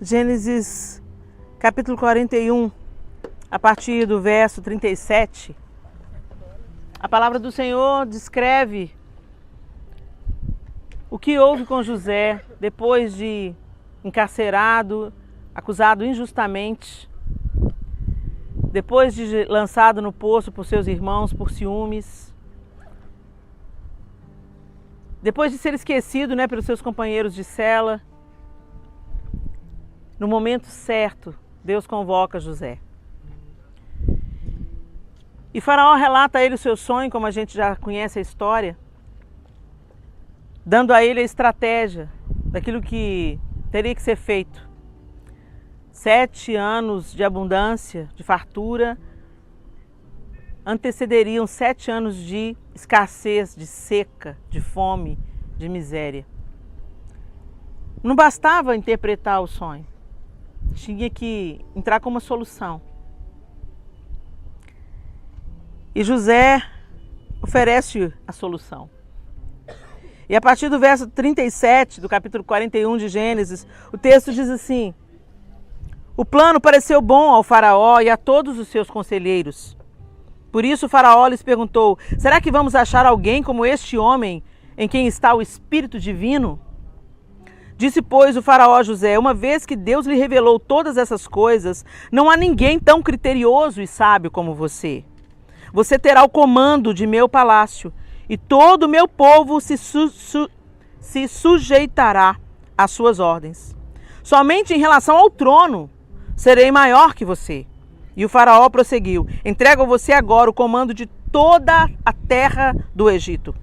Gênesis capítulo 41, a partir do verso 37, a palavra do Senhor descreve o que houve com José depois de encarcerado, acusado injustamente, depois de lançado no poço por seus irmãos por ciúmes, depois de ser esquecido, pelos seus companheiros de cela. No momento certo, Deus convoca José. E Faraó relata a ele o seu sonho, como a gente já conhece a história, dando a ele a estratégia daquilo que teria que ser feito. 7 anos de abundância, de fartura, antecederiam 7 anos de escassez, de seca, de fome, de miséria. Não bastava interpretar o sonho, tinha que entrar com uma solução. E José oferece a solução. E a partir do verso 37 do capítulo 41 de Gênesis, o texto diz assim: o plano pareceu bom ao Faraó e a todos os seus conselheiros. Por isso o Faraó lhes perguntou: será que vamos achar alguém como este homem em quem está o Espírito Divino? Disse, pois, o Faraó a José: uma vez que Deus lhe revelou todas essas coisas, não há ninguém tão criterioso e sábio como você. Você terá o comando de meu palácio e todo o meu povo se sujeitará às suas ordens. Somente em relação ao trono serei maior que você. E o Faraó prosseguiu: entrego a você agora o comando de toda a terra do Egito.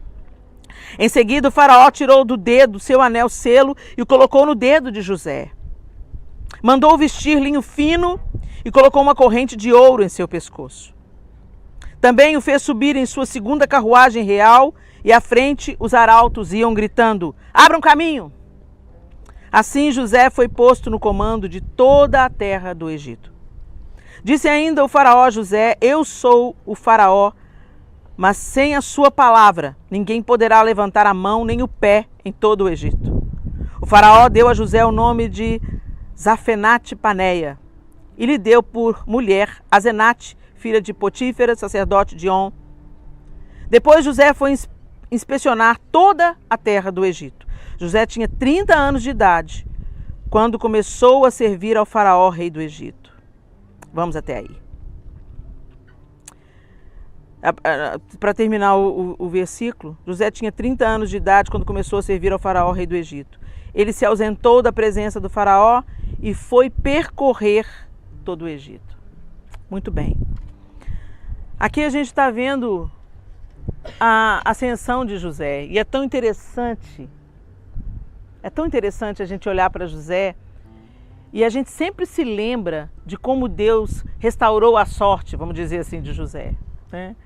Em seguida, o Faraó tirou do dedo seu anel selo e o colocou no dedo de José. Mandou vestir linho fino e colocou uma corrente de ouro em seu pescoço. Também o fez subir em sua segunda carruagem real e à frente os arautos iam gritando: abram caminho! Assim José foi posto no comando de toda a terra do Egito. Disse ainda o Faraó a José: eu sou o Faraó, mas sem a sua palavra ninguém poderá levantar a mão nem o pé em todo o Egito. O Faraó deu a José o nome de Zafenate-Paneia e lhe deu por mulher Asenate, filha de Potífera, sacerdote de On. Depois José foi inspecionar toda a terra do Egito. José tinha 30 anos de idade quando começou a servir ao Faraó, rei do Egito. Vamos até aí. Para terminar o versículo, José tinha 30 anos de idade quando começou a servir ao Faraó, rei do Egito. Ele se ausentou da presença do Faraó e foi percorrer todo o Egito. Muito bem. Aqui a gente está vendo a ascensão de José. E é tão interessante a gente olhar para José e a gente sempre se lembra de como Deus restaurou a sorte, vamos dizer assim, de José, né?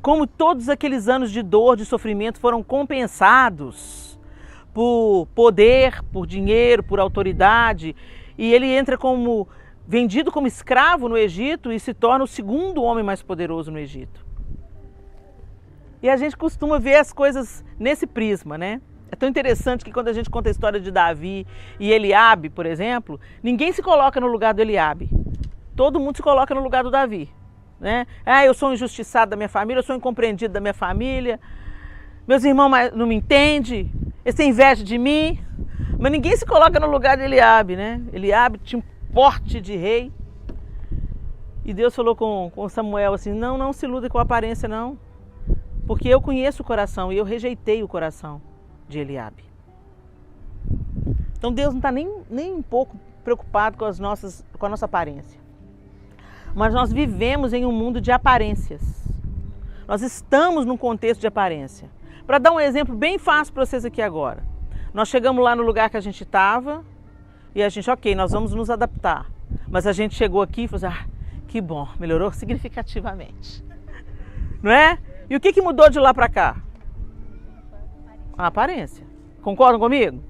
Como todos aqueles anos de dor, de sofrimento foram compensados por poder, por dinheiro, por autoridade. E ele entra vendido como escravo no Egito e se torna o segundo homem mais poderoso no Egito. E a gente costuma ver as coisas nesse prisma, né? É tão interessante que quando a gente conta a história de Davi e Eliabe, por exemplo, ninguém se coloca no lugar do Eliabe. Todo mundo se coloca no lugar do Davi, né? Eu sou um injustiçado da minha família, eu sou um incompreendido da minha família, meus irmãos não me entendem, eles têm inveja de mim, mas ninguém se coloca no lugar de Eliabe, né? Eliabe tinha um porte de rei e Deus falou com Samuel assim: não se iluda com a aparência não, porque eu conheço o coração e eu rejeitei o coração de Eliabe. Então Deus não está nem um pouco preocupado com a nossa aparência. Mas nós vivemos em um mundo de aparências. Nós estamos num contexto de aparência. Para dar um exemplo bem fácil para vocês aqui agora. Nós chegamos lá no lugar que a gente estava e a gente, ok, nós vamos nos adaptar. Mas a gente chegou aqui e falou assim: que bom, melhorou significativamente. Não é? E o que mudou de lá para cá? A aparência. Concordam comigo?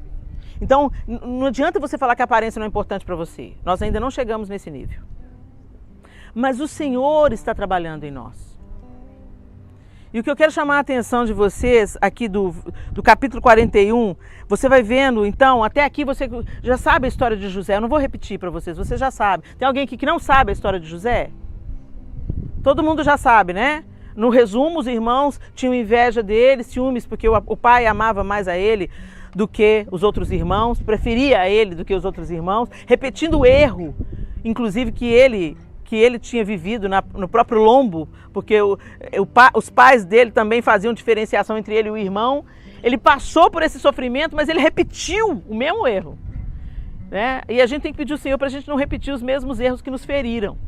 Então, não adianta você falar que a aparência não é importante para você. Nós ainda não chegamos nesse nível. Mas o Senhor está trabalhando em nós. E o que eu quero chamar a atenção de vocês aqui do capítulo 41, você vai vendo, então, até aqui você já sabe a história de José. Eu não vou repetir para vocês, você já sabe. Tem alguém aqui que não sabe a história de José? Todo mundo já sabe, né? No resumo, os irmãos tinham inveja dele, ciúmes, porque o pai amava mais a ele do que os outros irmãos, preferia a ele do que os outros irmãos, repetindo o erro, inclusive que ele tinha vivido no próprio lombo, porque os pais dele também faziam diferenciação entre ele e o irmão. Ele passou por esse sofrimento, mas ele repetiu o mesmo erro, né? E a gente tem que pedir ao Senhor para a gente não repetir os mesmos erros que nos feriram.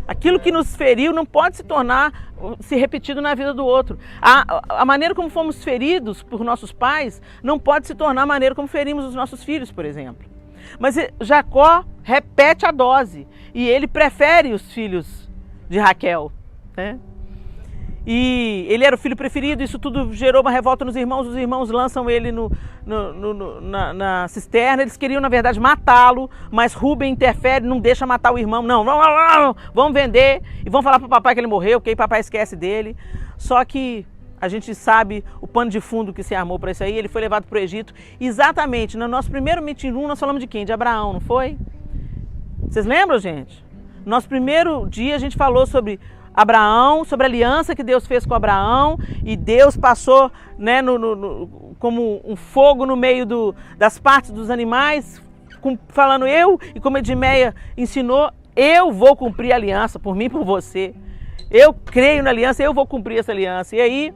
Aquilo que nos feriu não pode se repetido na vida do outro. A maneira como fomos feridos por nossos pais não pode se tornar a maneira como ferimos os nossos filhos, por exemplo. Mas Jacó repete a dose e ele prefere os filhos de Raquel, né? E ele era o filho preferido, isso tudo gerou uma revolta nos irmãos, os irmãos lançam ele na cisterna, eles queriam na verdade matá-lo, mas Rúben interfere, não deixa matar o irmão, não, vamos vender e vão falar para o papai que ele morreu, porque aí papai esquece dele. Só que a gente sabe o pano de fundo que se armou para isso aí, ele foi levado para o Egito. Exatamente, no nosso primeiro Meeting Room nós falamos de quem? De Abraão, não foi? Vocês lembram, gente? No nosso primeiro dia a gente falou sobre Abraão, sobre a aliança que Deus fez com Abraão, e Deus passou, né, como um fogo no meio das partes dos animais, falando e como Edmeia ensinou, eu vou cumprir a aliança por mim e por você. Eu creio na aliança, eu vou cumprir essa aliança. E aí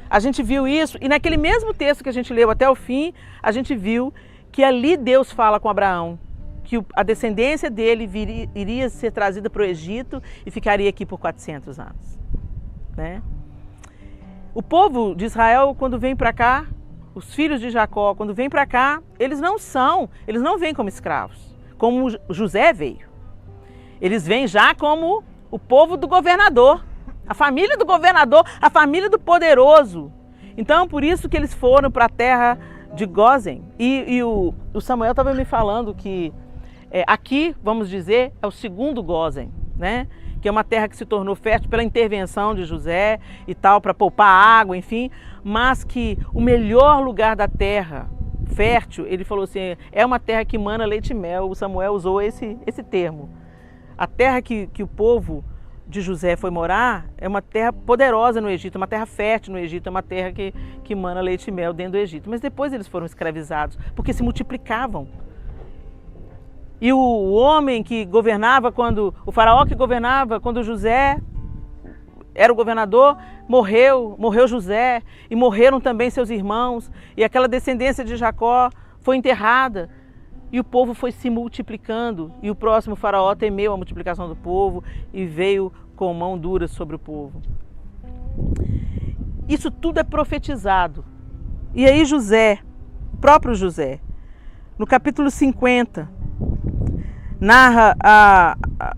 a gente viu isso, e naquele mesmo texto que a gente leu até o fim, a gente viu que ali Deus fala com Abraão, que a descendência dele iria ser trazida para o Egito e ficaria aqui por 400 anos. Né? O povo de Israel, quando vem para cá, os filhos de Jacó, quando vêm para cá, eles não vêm como escravos, como José veio. Eles vêm já como o povo do governador, a família do governador, a família do poderoso. Então, por isso que eles foram para a terra de Gósen. E o Samuel estava me falando que aqui, vamos dizer, é o segundo Gósen, né? Que é uma terra que se tornou fértil pela intervenção de José e tal, para poupar água, enfim, mas que o melhor lugar da terra fértil, ele falou assim, é uma terra que mana leite e mel. O Samuel usou esse termo. A terra que o povo de José foi morar é uma terra poderosa no Egito, uma terra fértil no Egito, é uma terra que mana leite e mel dentro do Egito. Mas depois eles foram escravizados, porque se multiplicavam. E o homem que governava, o faraó que governava, quando José era o governador, morreu José, e morreram também seus irmãos, e aquela descendência de Jacó foi enterrada, e o povo foi se multiplicando, e o próximo faraó temeu a multiplicação do povo, e veio com mão dura sobre o povo. Isso tudo é profetizado. E aí o próprio José, no capítulo 50, narra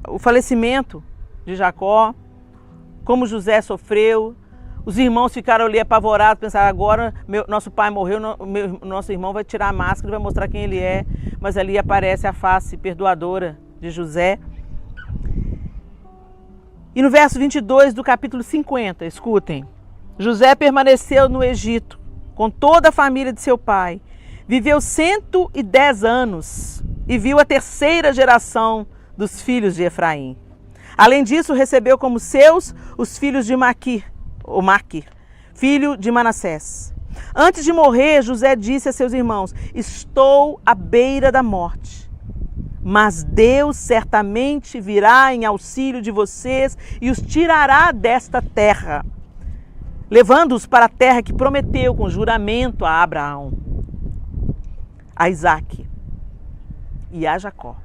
o falecimento de Jacó, como José sofreu. Os irmãos ficaram ali apavorados, pensaram, agora nosso pai morreu, nosso irmão vai tirar a máscara e vai mostrar quem ele é. Mas ali aparece a face perdoadora de José. E no verso 22 do capítulo 50, escutem. José permaneceu no Egito com toda a família de seu pai. Viveu 110 anos e viu a terceira geração dos filhos de Efraim. Além disso, recebeu como seus os filhos de Maquir, filho de Manassés. Antes de morrer, José disse a seus irmãos, estou à beira da morte, mas Deus certamente virá em auxílio de vocês e os tirará desta terra, levando-os para a terra que prometeu com juramento a Abraão, a Isaque e a Jacó.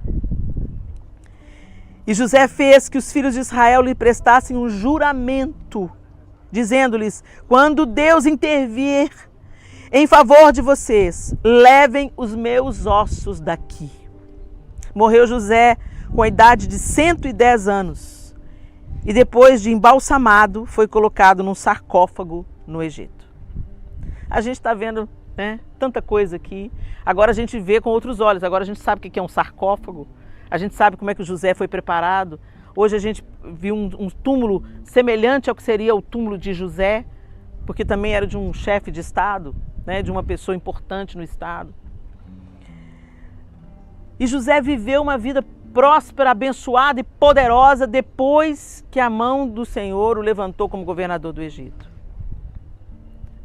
E José fez que os filhos de Israel lhe prestassem um juramento, dizendo-lhes, quando Deus intervir em favor de vocês, levem os meus ossos daqui. Morreu José com a idade de 110 anos e depois de embalsamado foi colocado num sarcófago no Egito. A gente está vendo, né, tanta coisa aqui. Agora a gente vê com outros olhos, agora a gente sabe o que é um sarcófago, a gente sabe como é que o José foi preparado. Hoje a gente vi um túmulo semelhante ao que seria o túmulo de José, porque também era de um chefe de Estado, né, de uma pessoa importante no Estado. E José viveu uma vida próspera, abençoada e poderosa depois que a mão do Senhor o levantou como governador do Egito.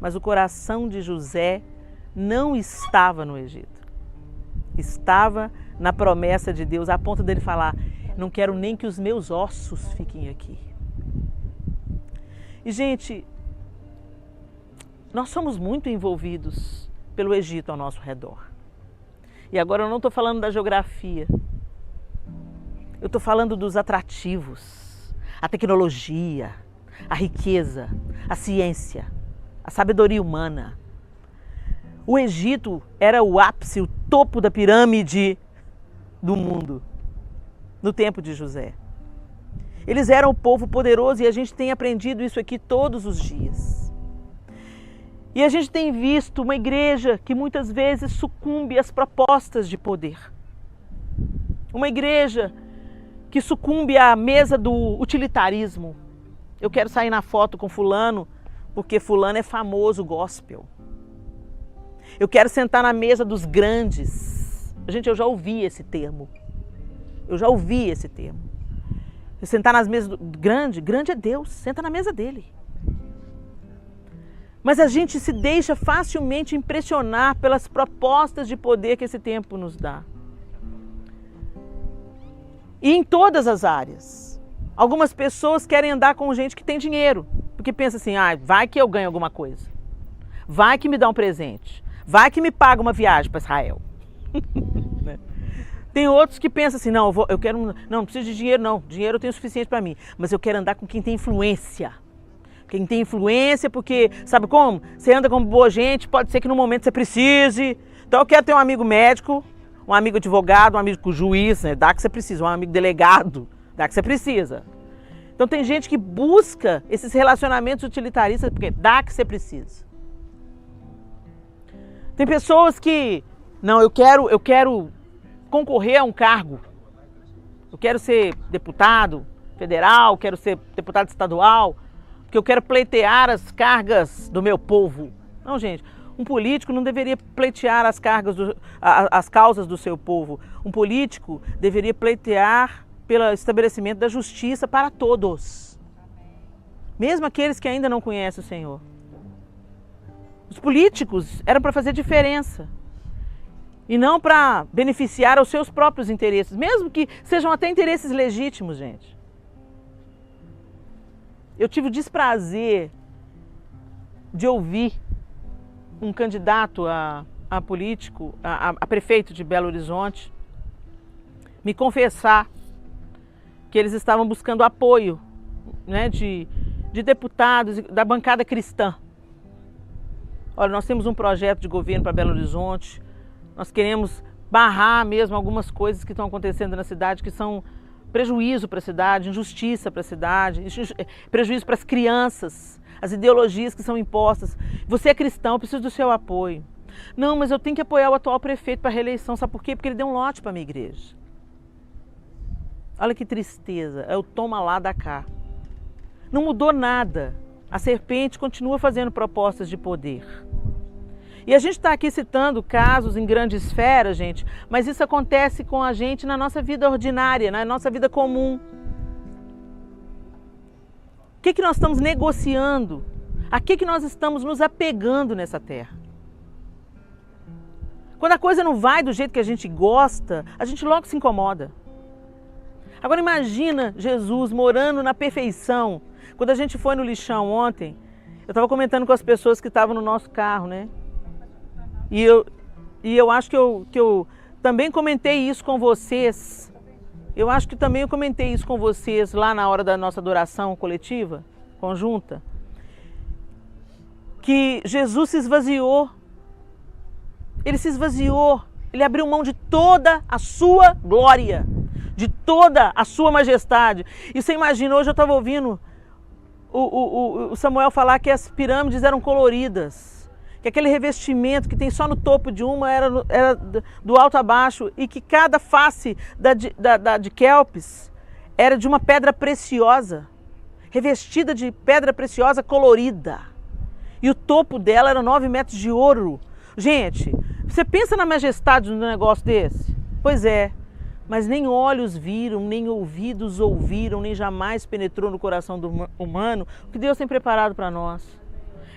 Mas o coração de José não estava no Egito. Estava na promessa de Deus, a ponto dele falar: não quero nem que os meus ossos fiquem aqui. E, gente, nós somos muito envolvidos pelo Egito ao nosso redor. E agora eu não estou falando da geografia. Eu estou falando dos atrativos, a tecnologia, a riqueza, a ciência, a sabedoria humana. O Egito era o ápice, o topo da pirâmide do mundo, no tempo de José. Eles eram o povo poderoso e a gente tem aprendido isso aqui todos os dias. E a gente tem visto uma igreja que muitas vezes sucumbe às propostas de poder. Uma igreja que sucumbe à mesa do utilitarismo. Eu quero sair na foto com fulano, porque fulano é famoso gospel. Eu quero sentar na mesa dos grandes. Gente, eu já ouvi esse termo. Eu sentar nas mesas do grande é Deus, senta na mesa dele. Mas a gente se deixa facilmente impressionar pelas propostas de poder que esse tempo nos dá. E em todas as áreas. Algumas pessoas querem andar com gente que tem dinheiro, porque pensa assim: vai que eu ganho alguma coisa. Vai que me dá um presente. Vai que me paga uma viagem para Israel. Tem outros que pensam assim: não, eu quero, não preciso de dinheiro não, dinheiro eu tenho o suficiente para mim, mas eu quero andar com quem tem influência. Quem tem influência, porque sabe como? Você anda com boa gente, pode ser que no momento você precise. Então eu quero ter um amigo médico, um amigo advogado, um amigo juiz, né? Dá que você precisa, um amigo delegado, dá que você precisa. Então tem gente que busca esses relacionamentos utilitaristas porque dá que você precisa. Tem pessoas que, não, eu quero concorrer a um cargo. Eu quero ser deputado federal, quero ser deputado estadual, porque eu quero pleitear as cargas do meu povo. Não, gente, um político não deveria pleitear as causas do seu povo. Um político deveria pleitear pelo estabelecimento da justiça para todos. Mesmo aqueles que ainda não conhecem o Senhor. Os políticos eram para fazer diferença. E não para beneficiar aos seus próprios interesses, mesmo que sejam até interesses legítimos, gente. Eu tive o desprazer de ouvir um candidato a político, a prefeito de Belo Horizonte, me confessar que eles estavam buscando apoio, né, de deputados da bancada cristã. Olha, nós temos um projeto de governo para Belo Horizonte, nós queremos barrar mesmo algumas coisas que estão acontecendo na cidade que são prejuízo para a cidade, injustiça para a cidade, prejuízo para as crianças, as ideologias que são impostas. Você é cristão, eu preciso do seu apoio. Não, mas eu tenho que apoiar o atual prefeito para a reeleição. Sabe por quê? Porque ele deu um lote para a minha igreja. Olha que tristeza, é o toma lá da cá. Não mudou nada. A serpente continua fazendo propostas de poder. E a gente está aqui citando casos em grande esfera, gente, mas isso acontece com a gente na nossa vida ordinária, na nossa vida comum. O que nós estamos negociando? A que nós estamos nos apegando nessa terra? Quando a coisa não vai do jeito que a gente gosta, a gente logo se incomoda. Agora imagina Jesus morando na perfeição. Quando a gente foi no lixão ontem, eu estava comentando com as pessoas que estavam no nosso carro, né? E eu acho que eu também comentei isso com vocês. Eu acho que também eu comentei isso com vocês lá na hora da nossa adoração coletiva, conjunta. Que Jesus se esvaziou. Ele se esvaziou. Ele abriu mão de toda a sua glória, de toda a sua majestade. E você imagina, hoje eu estava ouvindo o Samuel falar que as pirâmides eram coloridas. Que aquele revestimento que tem só no topo de uma era do alto a baixo e que cada face da de Quélpis era de uma pedra preciosa, revestida de pedra preciosa colorida. E o topo dela era 9 metros de ouro. Gente, você pensa na majestade de um negócio desse? Pois é, mas nem olhos viram, nem ouvidos ouviram, nem jamais penetrou no coração do humano o que Deus tem preparado para nós.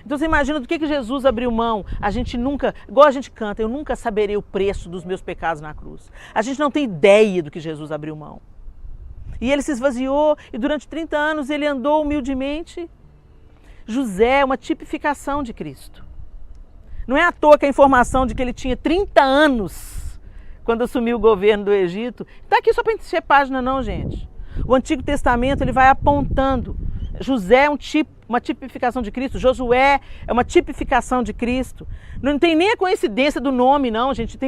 Então você imagina do que Jesus abriu mão. A gente nunca, igual a gente canta, eu nunca saberei o preço dos meus pecados na cruz. A gente não tem ideia do que Jesus abriu mão. E ele se esvaziou e durante 30 anos ele andou humildemente. José é uma tipificação de Cristo. Não é à toa que a informação de que ele tinha 30 anos quando assumiu o governo do Egito. Está aqui só para encher página não, gente. O Antigo Testamento ele vai apontando. José é uma tipificação de Cristo. Josué é uma tipificação de Cristo. Não tem nem a coincidência do nome, não, gente.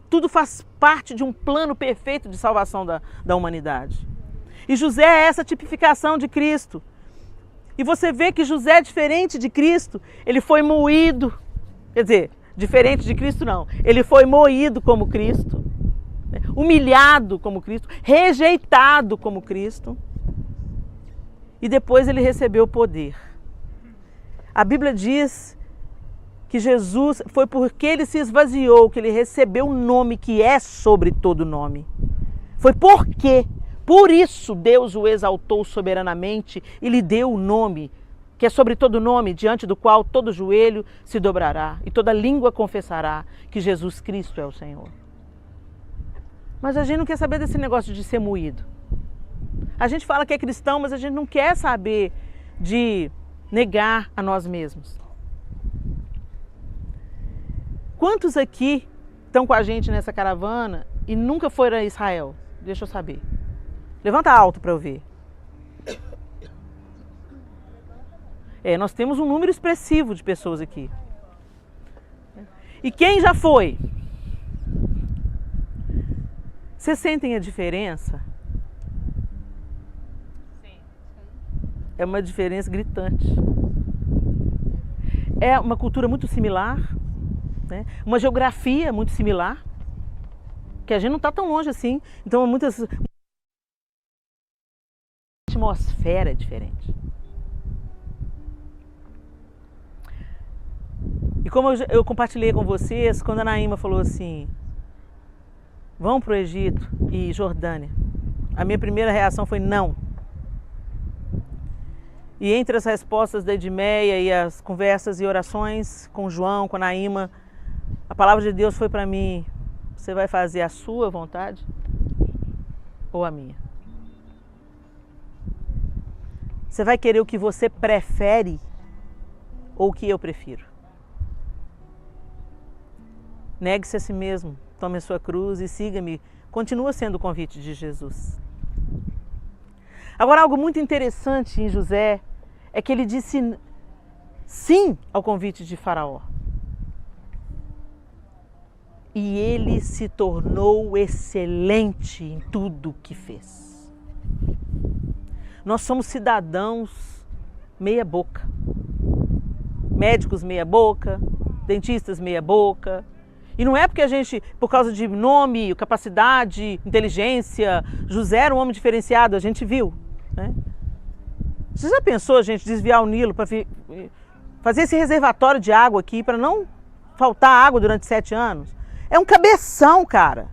Tudo faz parte de um plano perfeito de salvação da humanidade. E José é essa tipificação de Cristo. E você vê que José é diferente de Cristo. Ele foi moído. Quer dizer, diferente de Cristo não. Ele foi moído como Cristo. Humilhado como Cristo. Rejeitado como Cristo. E depois ele recebeu o poder. A Bíblia diz que Jesus, foi porque ele se esvaziou, que ele recebeu o nome que é sobre todo nome. Foi porque, por isso Deus o exaltou soberanamente e lhe deu o nome, que é sobre todo nome, diante do qual todo joelho se dobrará e toda língua confessará que Jesus Cristo é o Senhor. Mas a gente não quer saber desse negócio de ser moído. A gente fala que é cristão, mas a gente não quer saber de negar a nós mesmos. Quantos aqui estão com a gente nessa caravana e nunca foram a Israel? Deixa eu saber. Levanta alto para eu ver. Nós temos um número expressivo de pessoas aqui. E quem já foi? Vocês sentem a diferença? É uma diferença gritante. É uma cultura muito similar, né? Uma geografia muito similar, que a gente não está tão longe assim. Então, a atmosfera é diferente. E como eu compartilhei com vocês, quando a Naíma falou assim, vão para o Egito e Jordânia, a minha primeira reação foi não. E entre as respostas da Edmeia e as conversas e orações com João, com a Naíma, a palavra de Deus foi para mim, você vai fazer a sua vontade ou a minha? Você vai querer o que você prefere ou o que eu prefiro? Negue-se a si mesmo, tome a sua cruz e siga-me. Continua sendo o convite de Jesus. Agora, algo muito interessante em José é que ele disse sim ao convite de Faraó. E ele se tornou excelente em tudo que fez. Nós somos cidadãos meia boca. Médicos meia boca, dentistas meia boca. E não é porque a gente, por causa de nome, capacidade, inteligência, José era um homem diferenciado, a gente viu, né? Você já pensou, gente, desviar o Nilo para fazer esse reservatório de água aqui para não faltar água durante 7 anos? É um cabeção, cara.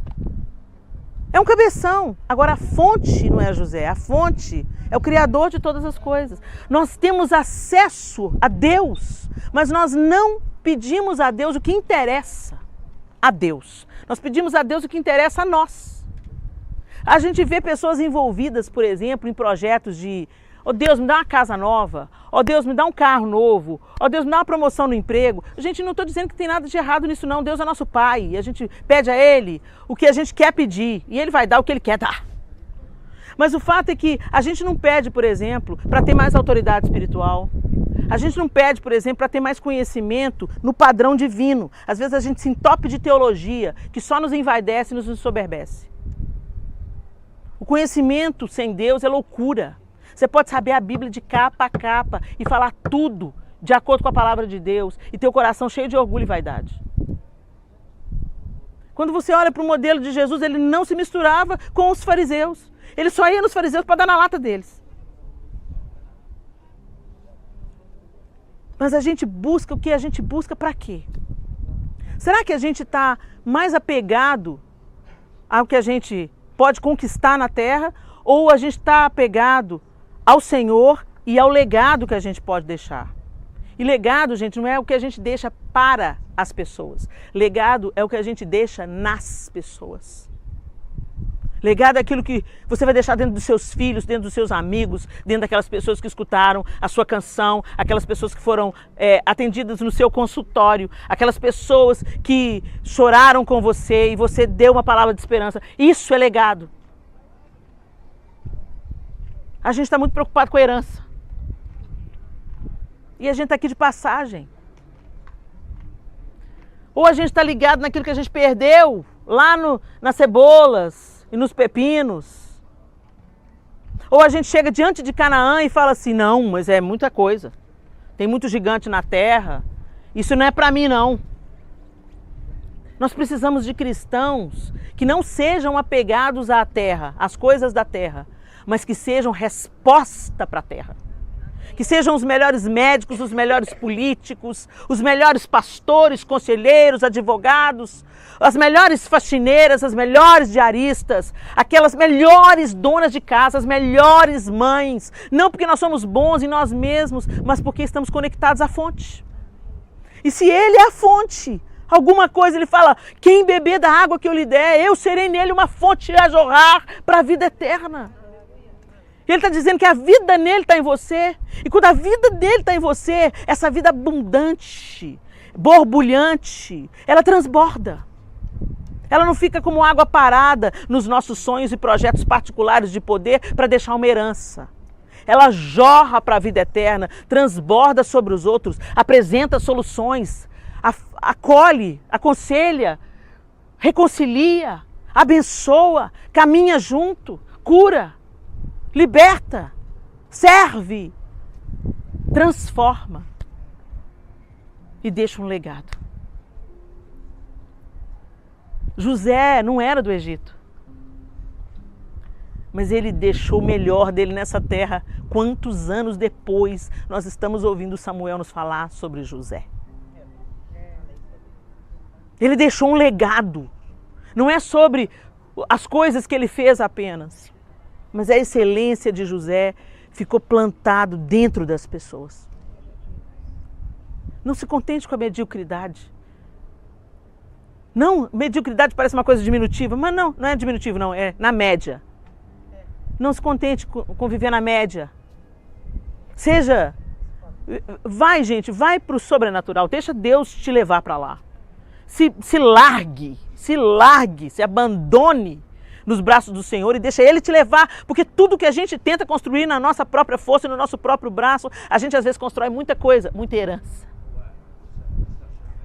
É um cabeção. Agora a fonte não é José, a fonte é o Criador de todas as coisas. Nós temos acesso a Deus, mas nós não pedimos a Deus o que interessa a Deus. Nós pedimos a Deus o que interessa a nós. A gente vê pessoas envolvidas, por exemplo, em projetos de ó Deus, me dá uma casa nova, ó Deus, me dá um carro novo, ó Deus, me dá uma promoção no emprego. Gente, não estou dizendo que tem nada de errado nisso não, Deus é nosso Pai, e a gente pede a Ele o que a gente quer pedir, e Ele vai dar o que Ele quer dar. Mas o fato é que a gente não pede, por exemplo, para ter mais autoridade espiritual. A gente não pede, por exemplo, para ter mais conhecimento no padrão divino. Às vezes a gente se entope de teologia que só nos envaidece e nos ensoberbece. O conhecimento sem Deus é loucura. Você pode saber a Bíblia de capa a capa e falar tudo de acordo com a palavra de Deus e ter o coração cheio de orgulho e vaidade. Quando você olha para o modelo de Jesus, ele não se misturava com os fariseus. Ele só ia nos fariseus para dar na lata deles. Mas a gente busca o que a gente busca para quê? Será que a gente está mais apegado ao que a gente pode conquistar na terra, ou a gente está apegado ao Senhor e ao legado que a gente pode deixar? E legado, gente, não é o que a gente deixa para as pessoas. Legado é o que a gente deixa nas pessoas. Legado é aquilo que você vai deixar dentro dos seus filhos, dentro dos seus amigos, dentro daquelas pessoas que escutaram a sua canção, aquelas pessoas que foram atendidas no seu consultório, aquelas pessoas que choraram com você e você deu uma palavra de esperança. Isso é legado. A gente está muito preocupado com a herança. E a gente está aqui de passagem. Ou a gente está ligado naquilo que a gente perdeu lá nas cebolas e nos pepinos. Ou a gente chega diante de Canaã e fala assim, não, mas é muita coisa. Tem muito gigante na terra. Isso não é para mim, não. Nós precisamos de cristãos que não sejam apegados à terra, às coisas da terra, mas que sejam resposta para a terra. Que sejam os melhores médicos, os melhores políticos, os melhores pastores, conselheiros, advogados, as melhores faxineiras, as melhores diaristas, aquelas melhores donas de casa, as melhores mães. Não porque nós somos bons em nós mesmos, mas porque estamos conectados à fonte. E se Ele é a fonte, alguma coisa Ele fala, quem beber da água que eu lhe der, eu serei nele uma fonte a jorrar para a vida eterna. Ele está dizendo que a vida nele está em você. E quando a vida dele está em você, essa vida abundante, borbulhante, ela transborda. Ela não fica como água parada nos nossos sonhos e projetos particulares de poder para deixar uma herança. Ela jorra para a vida eterna, transborda sobre os outros, apresenta soluções, acolhe, aconselha, reconcilia, abençoa, caminha junto, cura. Liberta, serve, transforma e deixa um legado. José não era do Egito, mas ele deixou o melhor dele nessa terra. Quantos anos depois nós estamos ouvindo Samuel nos falar sobre José? Ele deixou um legado. Não é sobre as coisas que ele fez apenas, mas a excelência de José ficou plantado dentro das pessoas. Não se contente com a mediocridade. Não, mediocridade parece uma coisa diminutiva, mas não é diminutivo, não, é na média. Não se contente com viver na média. Vai, gente, vai para o sobrenatural, deixa Deus te levar para lá. Se largue, se abandone nos braços do Senhor e deixa Ele te levar, porque tudo que a gente tenta construir na nossa própria força e no nosso próprio braço, a gente às vezes constrói muita coisa, muita herança,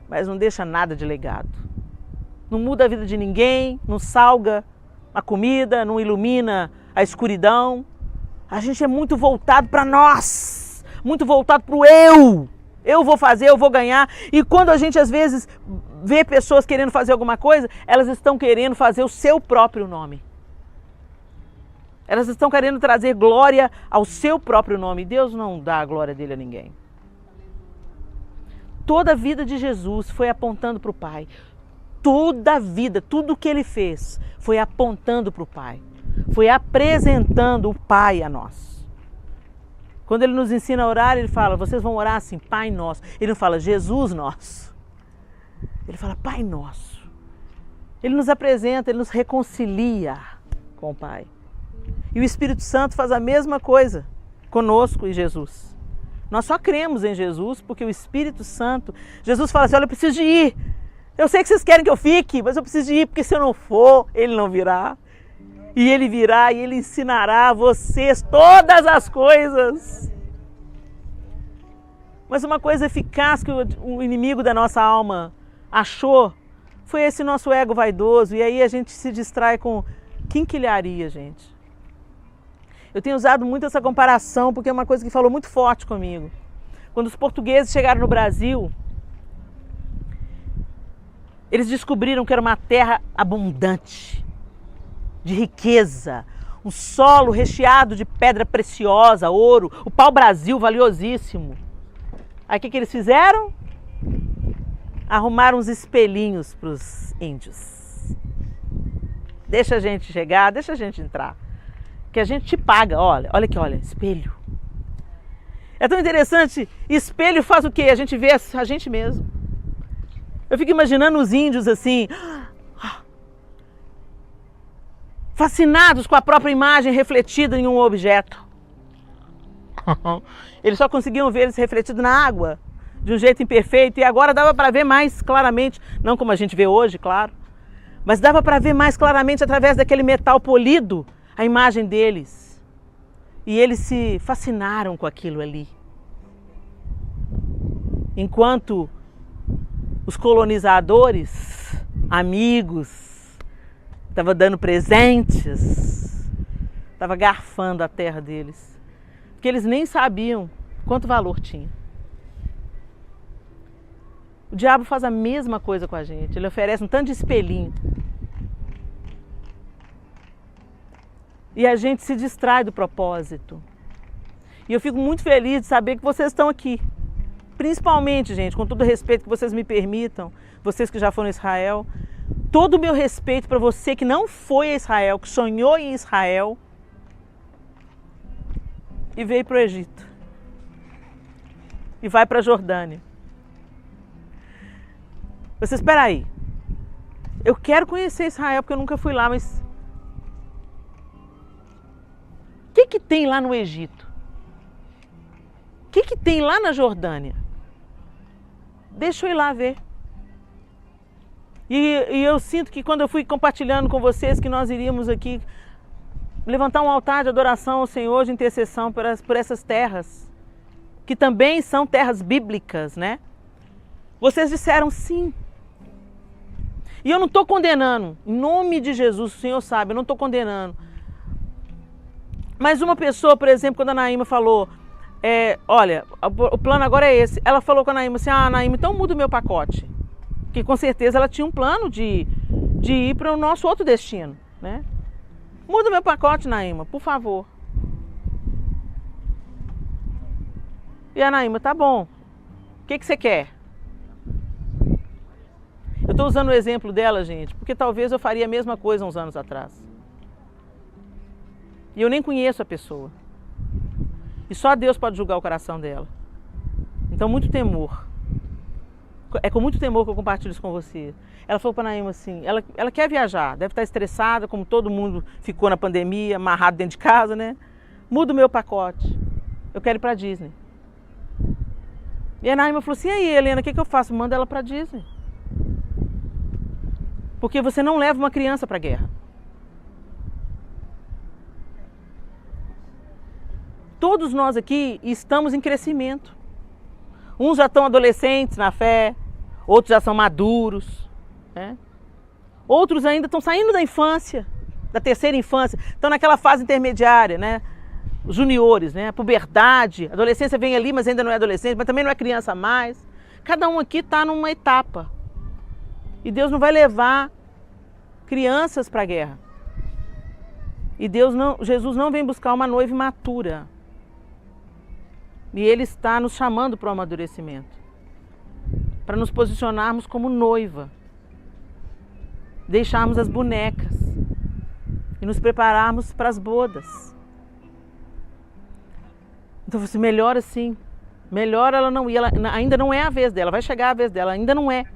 mas não deixa nada de legado. Não muda a vida de ninguém, não salga a comida, não ilumina a escuridão. A gente é muito voltado para nós, muito voltado para o eu. Eu vou fazer, eu vou ganhar. E quando a gente às vezes vê pessoas querendo fazer alguma coisa, elas estão querendo fazer o seu próprio nome. Elas estão querendo trazer glória ao seu próprio nome. Deus não dá a glória dele a ninguém. Toda a vida de Jesus foi apontando para o Pai. Toda a vida, tudo o que ele fez foi apontando para o Pai. Foi apresentando o Pai a nós. Quando ele nos ensina a orar, ele fala, vocês vão orar assim, Pai Nosso. Ele não fala, Jesus Nosso. Ele fala, Pai Nosso. Ele nos apresenta, ele nos reconcilia com o Pai. E o Espírito Santo faz a mesma coisa conosco e Jesus. Nós só cremos em Jesus porque o Espírito Santo... Jesus fala assim, olha, eu preciso de ir. Eu sei que vocês querem que eu fique, mas eu preciso de ir, porque se eu não for, ele não virá. E ele virá e ele ensinará a vocês todas as coisas. Mas uma coisa eficaz que o inimigo da nossa alma achou foi esse nosso ego vaidoso. E aí a gente se distrai com quinquilharia, gente. Eu tenho usado muito essa comparação porque é uma coisa que falou muito forte comigo. Quando os portugueses chegaram no Brasil, eles descobriram que era uma terra abundante, de riqueza, um solo recheado de pedra preciosa, ouro, o pau-brasil valiosíssimo. Aí o que eles fizeram? Arrumaram uns espelhinhos para os índios. Deixa a gente chegar, deixa a gente entrar. Que a gente te paga, olha aqui, olha, espelho. É tão interessante, espelho faz o quê? A gente vê a gente mesmo. Eu fico imaginando os índios assim, fascinados com a própria imagem refletida em um objeto. Eles só conseguiam ver eles refletido na água, de um jeito imperfeito, e agora dava para ver mais claramente, não como a gente vê hoje, claro, mas dava para ver mais claramente através daquele metal polido a imagem deles. E eles se fascinaram com aquilo ali. Enquanto os colonizadores, amigos, estavam dando presentes, estavam garfando a terra deles, porque eles nem sabiam quanto valor tinha. O diabo faz a mesma coisa com a gente, ele oferece um tanto de espelhinho. E a gente se distrai do propósito. E eu fico muito feliz de saber que vocês estão aqui. Principalmente, gente, com todo o respeito que vocês me permitam, vocês que já foram a Israel, todo o meu respeito para você que não foi a Israel, que sonhou em Israel e veio para o Egito. E vai para a Jordânia. Você espera aí. Eu quero conhecer Israel porque eu nunca fui lá, mas o que tem lá no Egito? O que tem lá na Jordânia? Deixa eu ir lá ver. E eu sinto que quando eu fui compartilhando com vocês que nós iríamos aqui levantar um altar de adoração ao Senhor, de intercessão por essas terras, que também são terras bíblicas, né? Vocês disseram sim. E eu não estou condenando, em nome de Jesus, o Senhor sabe, eu não estou condenando. Mas uma pessoa, por exemplo, quando a Naíma falou, olha, o plano agora é esse. Ela falou com a Naíma assim, Naíma, então muda o meu pacote. Porque com certeza ela tinha um plano de ir para o nosso outro destino, né? Muda o meu pacote, Naíma, por favor. E a Naíma, tá bom. O que você quer? Eu estou usando o exemplo dela, gente, porque talvez eu faria a mesma coisa uns anos atrás. E eu nem conheço a pessoa. E só Deus pode julgar o coração dela. Então, muito temor. É com muito temor que eu compartilho isso com você. Ela falou para a Naíma assim, ela quer viajar, deve estar estressada, como todo mundo ficou na pandemia, amarrado dentro de casa, né? Muda o meu pacote. Eu quero ir para a Disney. E a Naíma falou assim, e aí, Helena, o que eu faço? Manda ela para a Disney. Porque você não leva uma criança para a guerra. Todos nós aqui estamos em crescimento. Uns já estão adolescentes na fé, outros já são maduros, né? Outros ainda estão saindo da infância, da terceira infância, estão naquela fase intermediária, né? Os juniores, né? A puberdade, a adolescência vem ali, mas ainda não é adolescente, mas também não é criança mais. Cada um aqui está numa etapa. E Deus não vai levar crianças para a guerra. E Jesus não vem buscar uma noiva imatura. E Ele está nos chamando para o amadurecimento, para nos posicionarmos como noiva, deixarmos as bonecas e nos prepararmos para as bodas. Então você melhor assim, melhor ela não ir, ainda não é a vez dela, vai chegar a vez dela, ainda não é.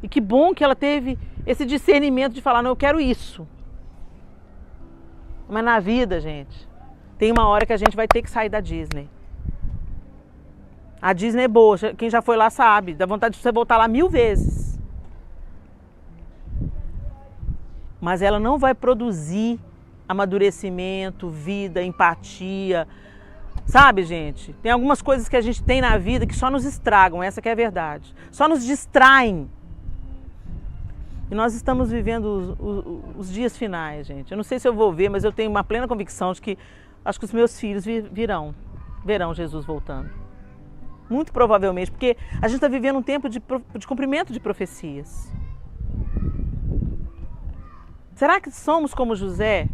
E que bom que ela teve esse discernimento de falar, não, eu quero isso. Mas na vida, gente, tem uma hora que a gente vai ter que sair da Disney. A Disney é boa, quem já foi lá sabe, dá vontade de você voltar lá 1000 vezes. Mas ela não vai produzir amadurecimento, vida, empatia. Sabe, gente? Tem algumas coisas que a gente tem na vida que só nos estragam, essa que é a verdade. Só nos distraem. E nós estamos vivendo os dias finais, gente. Eu não sei se eu vou ver, mas eu tenho uma plena convicção de que acho que os meus filhos verão Jesus voltando. Muito provavelmente, porque a gente está vivendo um tempo de cumprimento de profecias. Será que somos como José?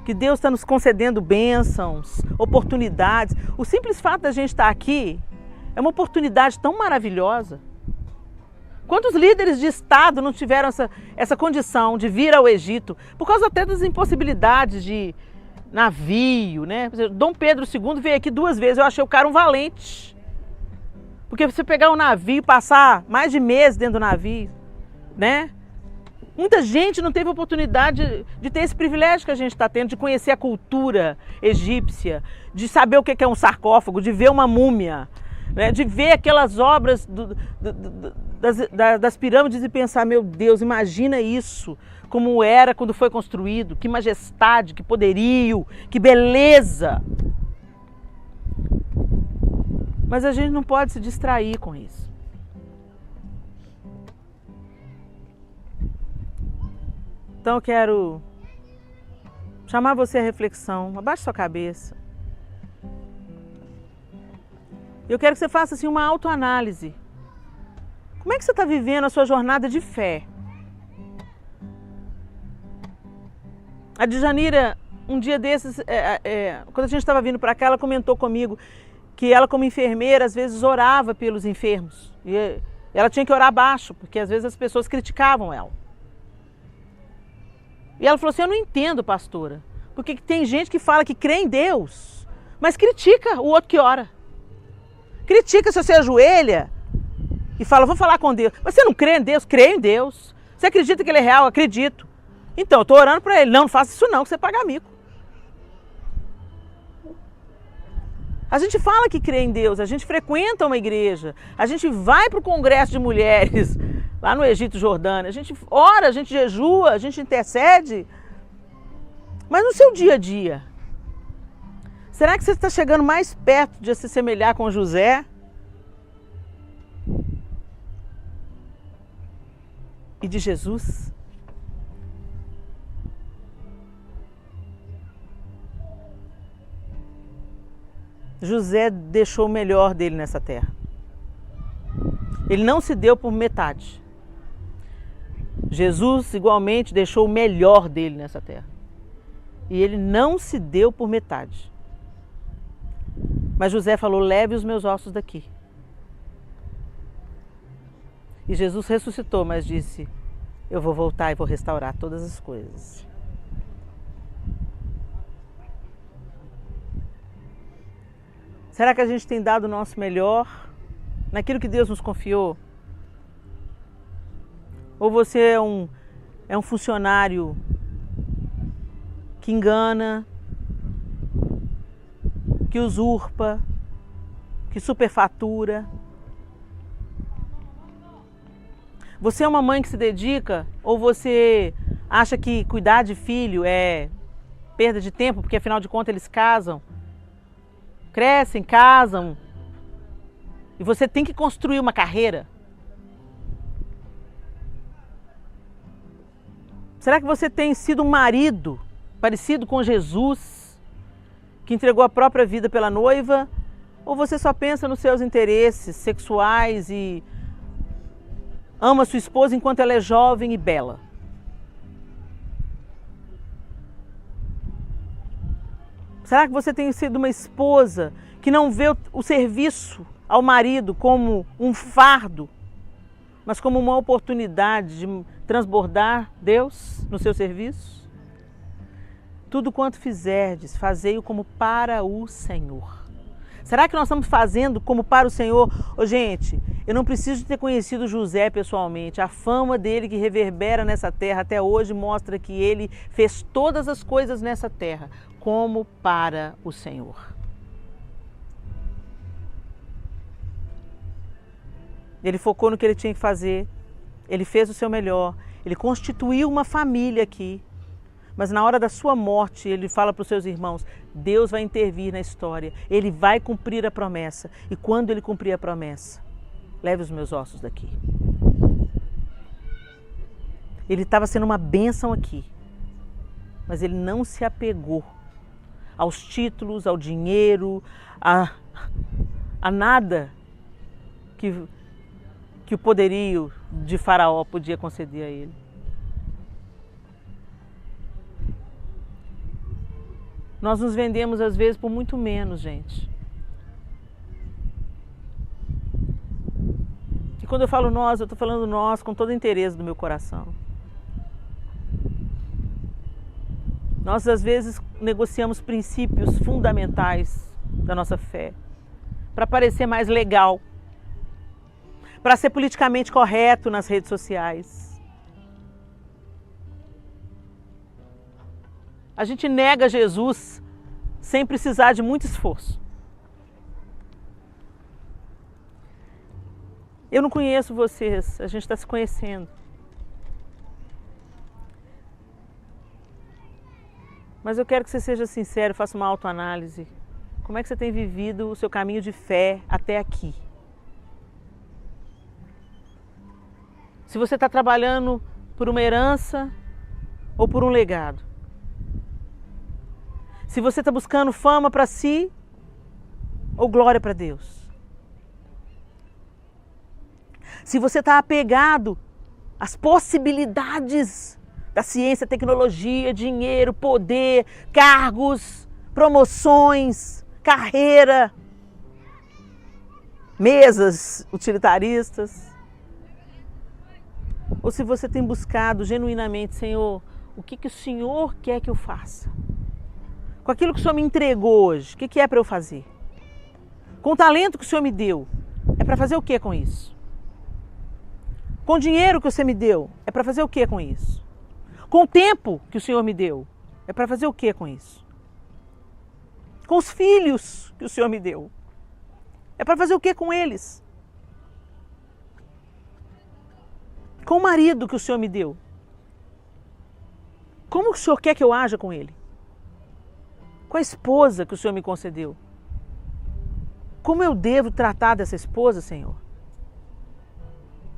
Que Deus está nos concedendo bênçãos, oportunidades. O simples fato da gente estar aqui é uma oportunidade tão maravilhosa. Quantos líderes de Estado não tiveram essa condição de vir ao Egito, por causa até das impossibilidades de navio, né? Dom Pedro II veio aqui 2 vezes, eu achei o cara um valente. Porque você pegar um navio e passar mais de meses dentro do navio, né? Muita gente não teve oportunidade de ter esse privilégio que a gente está tendo, de conhecer a cultura egípcia, de saber o que é um sarcófago, de ver uma múmia, né? De ver aquelas obras das pirâmides e pensar, meu Deus, imagina isso, como era quando foi construído, que majestade, que poderio, que beleza. Mas a gente não pode se distrair com isso. Então eu quero chamar você à reflexão, abaixe sua cabeça. Eu quero que você faça assim uma autoanálise. Como é que você está vivendo a sua jornada de fé? A Djanira, um dia desses, quando a gente estava vindo para cá, ela comentou comigo que ela, como enfermeira, às vezes orava pelos enfermos. E ela tinha que orar baixo, porque às vezes as pessoas criticavam ela. E ela falou assim, eu não entendo, pastora, porque tem gente que fala que crê em Deus, mas critica o outro que ora. Critica se você ajoelha e fala, vou falar com Deus. Mas você não crê em Deus? Creio em Deus. Você acredita que Ele é real? Acredito. Então, eu estou orando para Ele. Não, não faça isso não, que você paga mico. A gente fala que crê em Deus, a gente frequenta uma igreja, a gente vai para o congresso de mulheres, lá no Egito, Jordânia, a gente ora, a gente jejua, a gente intercede. Mas no seu dia a dia, será que você está chegando mais perto de se semelhar com José? E de Jesus? José deixou o melhor dele nessa terra. Ele não se deu por metade. Jesus, igualmente, deixou o melhor dele nessa terra. E ele não se deu por metade. Mas José falou, leve os meus ossos daqui. E Jesus ressuscitou, mas disse, eu vou voltar e vou restaurar todas as coisas. Será que a gente tem dado o nosso melhor naquilo que Deus nos confiou? Ou você é um funcionário que engana, que usurpa, que superfatura? Você é uma mãe que se dedica ou você acha que cuidar de filho é perda de tempo, porque afinal de contas eles casam? Crescem, casam, e você tem que construir uma carreira? Será que você tem sido um marido parecido com Jesus, que entregou a própria vida pela noiva? Ou você só pensa nos seus interesses sexuais e ama sua esposa enquanto ela é jovem e bela? Será que você tem sido uma esposa que não vê o serviço ao marido como um fardo, mas como uma oportunidade de transbordar Deus no seu serviço? Tudo quanto fizerdes, fazei-o como para o Senhor. Será que nós estamos fazendo como para o Senhor? Ô, gente, eu não preciso de ter conhecido José pessoalmente. A fama dele que reverbera nessa terra até hoje mostra que ele fez todas as coisas nessa terra como para o Senhor. Ele focou no que ele tinha que fazer, ele fez o seu melhor, ele constituiu uma família aqui. Mas na hora da sua morte, ele fala para os seus irmãos, Deus vai intervir na história, ele vai cumprir a promessa. E quando ele cumprir a promessa, leve os meus ossos daqui. Ele estava sendo uma bênção aqui, mas ele não se apegou aos títulos, ao dinheiro, a nada que o poderio de Faraó podia conceder a ele. Nós nos vendemos às vezes por muito menos, gente. E quando eu falo nós, eu estou falando nós com todo o interesse do meu coração. Nós às vezes negociamos princípios fundamentais da nossa fé para parecer mais legal, para ser politicamente correto nas redes sociais. A gente nega Jesus sem precisar de muito esforço. Eu não conheço vocês, a gente está se conhecendo. Mas eu quero que você seja sincero, faça uma autoanálise. Como é que você tem vivido o seu caminho de fé até aqui? Se você está trabalhando por uma herança ou por um legado. Se você está buscando fama para si ou glória para Deus. Se você está apegado às possibilidades da ciência, tecnologia, dinheiro, poder, cargos, promoções, carreira, mesas utilitaristas. Ou se você tem buscado genuinamente, Senhor, o que o Senhor quer que eu faça? Com aquilo que o Senhor me entregou hoje, o que é para eu fazer? Com o talento que o Senhor me deu, é para fazer o que com isso? Com o dinheiro que você me deu, é para fazer o que com isso? Com o tempo que o Senhor me deu, é para fazer o que com isso? Com os filhos que o Senhor me deu, é para fazer o que com eles? Com o marido que o Senhor me deu, como o Senhor quer que eu haja com ele? Com a esposa que o Senhor me concedeu, como eu devo tratar dessa esposa, Senhor?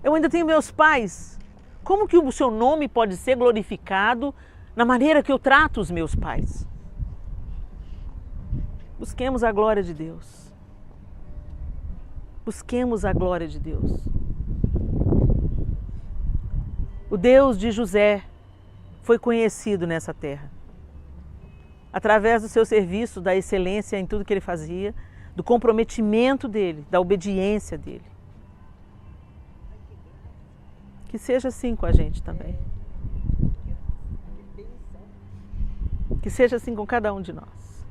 Eu ainda tenho meus pais. Como que o seu nome pode ser glorificado na maneira que eu trato os meus pais? Busquemos a glória de Deus. Busquemos a glória de Deus. O Deus de José foi conhecido nessa terra. Através do seu serviço, da excelência em tudo que ele fazia, do comprometimento dele, da obediência dele. Que seja assim com a gente também. Que seja assim com cada um de nós.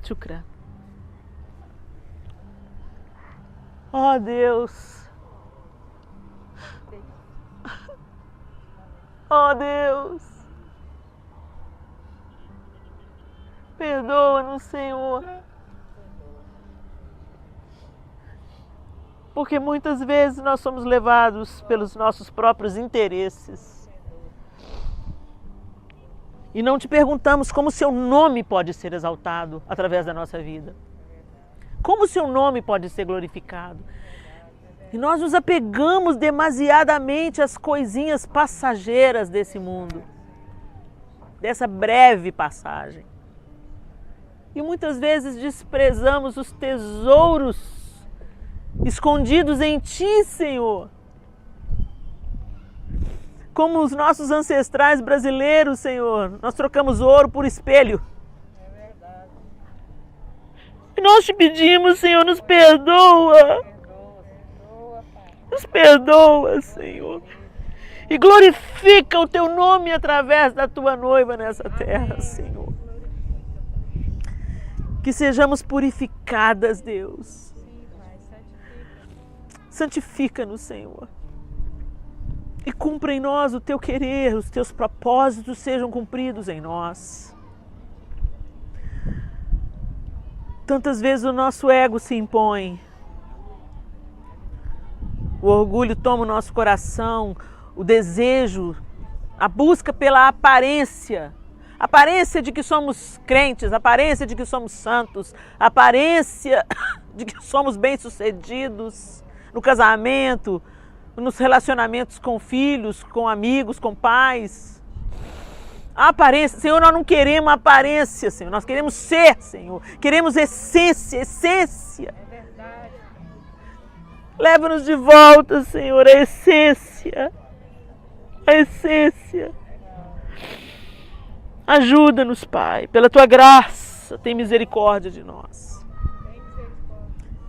Shukran. Oh Deus. Oh Deus. Perdoa-nos, Senhor. Porque muitas vezes nós somos levados pelos nossos próprios interesses. E não te perguntamos como o seu nome pode ser exaltado através da nossa vida. Como o seu nome pode ser glorificado. E nós nos apegamos demasiadamente às coisinhas passageiras desse mundo. Dessa breve passagem. E muitas vezes desprezamos os tesouros escondidos em Ti, Senhor. Como os nossos ancestrais brasileiros, Senhor, nós trocamos ouro por espelho. É verdade. E nós te pedimos, Senhor, nos perdoa. Nos perdoa, Senhor. E glorifica o Teu nome através da Tua noiva nessa terra, Senhor. Que sejamos purificadas, Deus. Santifica-nos, Senhor. E cumpra em nós o Teu querer, os Teus propósitos sejam cumpridos em nós. Tantas vezes o nosso ego se impõe. O orgulho toma o nosso coração, o desejo, a busca pela aparência. Aparência de que somos crentes, aparência de que somos santos, aparência de que somos bem-sucedidos no casamento, nos relacionamentos com filhos, com amigos, com pais. A aparência, Senhor, nós não queremos aparência, Senhor, nós queremos ser, Senhor, queremos essência, essência. É verdade. Leva-nos de volta, Senhor, a essência, a essência. Ajuda-nos, Pai, pela tua graça, tem misericórdia de nós.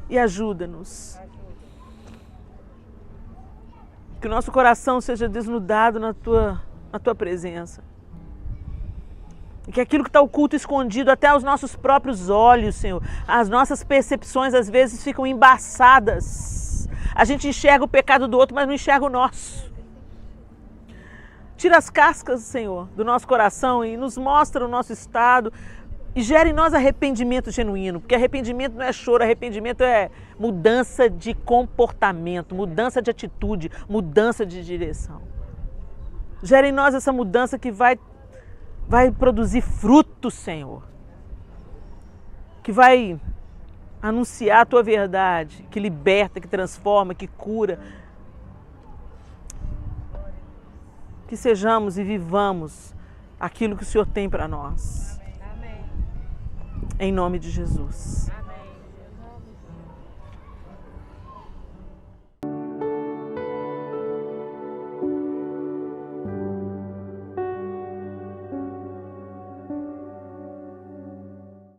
E ajuda-nos. Que o nosso coração seja desnudado na tua presença. E que aquilo que está oculto, escondido até aos nossos próprios olhos, Senhor, as nossas percepções às vezes ficam embaçadas. A gente enxerga o pecado do outro, mas não enxerga o nosso. Tira as cascas, Senhor, do nosso coração e nos mostra o nosso estado e gera em nós arrependimento genuíno, porque arrependimento não é choro, arrependimento é mudança de comportamento, mudança de atitude, mudança de direção. Gera em nós essa mudança que vai produzir fruto, Senhor, que vai anunciar a tua verdade, que liberta, que transforma, que cura. Que sejamos e vivamos aquilo que o Senhor tem para nós. Amém. Em nome de Jesus. Amém.